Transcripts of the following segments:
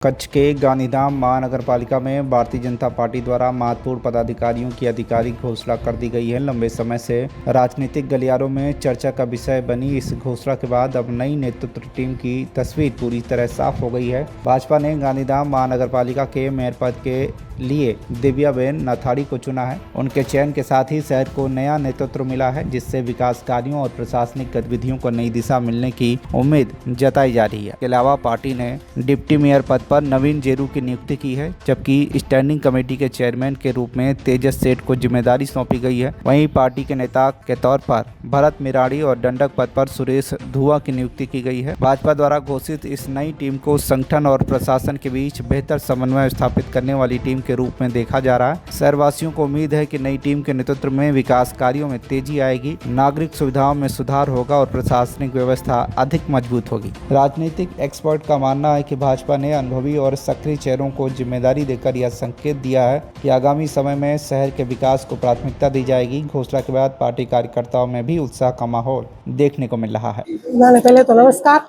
कच्छ के गांधीधाम महानगर पालिका में भारतीय जनता पार्टी द्वारा महत्वपूर्ण पदाधिकारियों की आधिकारिक घोषणा कर दी गई है। लंबे समय से राजनीतिक गलियारों में चर्चा का विषय बनी इस घोषणा के बाद अब नई नेतृत्व टीम की तस्वीर पूरी तरह साफ हो गई है। भाजपा ने गांधीधाम महानगर पालिका के मेयर पद के लिए दिव्याबेन नथाड़ी को चुना है। उनके चयन के साथ ही शहर को नया नेतृत्व मिला है, जिससे विकास कार्यों और प्रशासनिक गतिविधियों को नई दिशा मिलने की उम्मीद जताई जा रही है। इसके अलावा पार्टी ने डिप्टी मेयर पद पर नवीन जेरू की नियुक्ति की है, जबकि स्टैंडिंग कमेटी के चेयरमैन के रूप में तेजस सेठ को जिम्मेदारी सौंपी गई है। वहीं पार्टी के नेता के तौर पर भरत मिराड़ी और दंडक पद पर सुरेश धुआ की नियुक्ति की गई है। भाजपा द्वारा घोषित इस नई टीम को संगठन और प्रशासन के बीच बेहतर समन्वय स्थापित करने वाली टीम के रूप में देखा जा रहा है। शहरवासियों को उम्मीद है कि नई टीम के नेतृत्व में विकास कार्यों में तेजी आएगी, नागरिक सुविधाओं में सुधार होगा और प्रशासनिक व्यवस्था अधिक मजबूत होगी। राजनीतिक एक्सपर्ट का मानना है कि भाजपा ने अनुभवी और सक्रिय चेहरों को जिम्मेदारी देकर यह संकेत दिया है कि आगामी समय में शहर के विकास को प्राथमिकता दी जाएगी। घोषणा के बाद पार्टी कार्यकर्ताओं में भी उत्साह का माहौल देखने को मिल रहा है। पहले तो नमस्कार,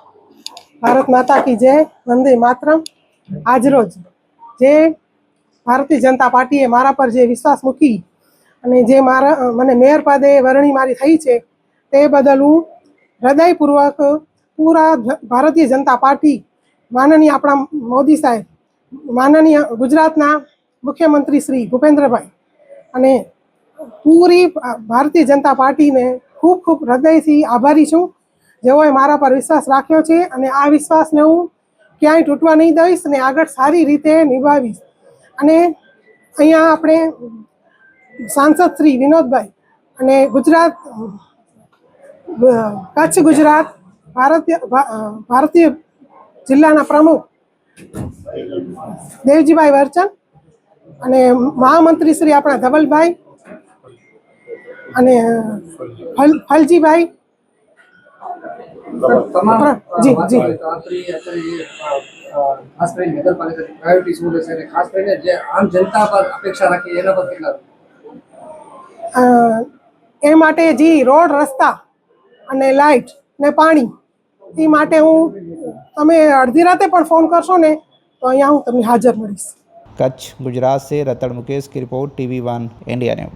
भारत माता की जय, वंदे मातरम। आज रोज जे भारतीय जनता पार्टीए मारा पर जे विश्वास मूकी અને જે મને મેયર પદે વરણી મારી થઈ છે તે બદલ હું હૃદયપૂર્વક પૂરા ભારતીય જનતા પાર્ટી, માનનીય આપણા મોદી સાહેબ, માનનીય ગુજરાતના મુખ્યમંત્રી શ્રી ભૂપેન્દ્રભાઈ અને પૂરી ભારતીય જનતા પાર્ટીને ખૂબ ખૂબ હૃદયથી આભારી છું, જેઓએ મારા પર વિશ્વાસ રાખ્યો છે અને આ વિશ્વાસને હું ક્યાંય તૂટવા નહીં દઈશ અને આગળ સારી રીતે નિભાવીશ। અને અહીંયા આપણે सांसद श्री विनोदभाई અને ગુજરાત કચ્છ ગુજરાત ભારતીય જિલ્લાના પ્રમુખ દેવજીભાઈ વર્ચન અને મહામંત્રી શ્રી આપણા ધવલભાઈ અને ફલજીભાઈ જી જી ખાસ કરીને નગરપાલિકાની પ્રાયોરિટી શું રહેશે અને ખાસ કરીને જે આમ જનતા પર અપેક્ષા રાખી એના પર કેટલા એ માટે જે રોડ રસ્તા અને લાઇટ ને પાણી એ માટે હું તમે અડધી રાતે પણ ફોન કરશો ને તો અહીંયા હું તમને હાજર મળીશ। कच्छ गुजरात से रतन मुकेश की रिपोर्ट, TV1 इंडिया न्यूज।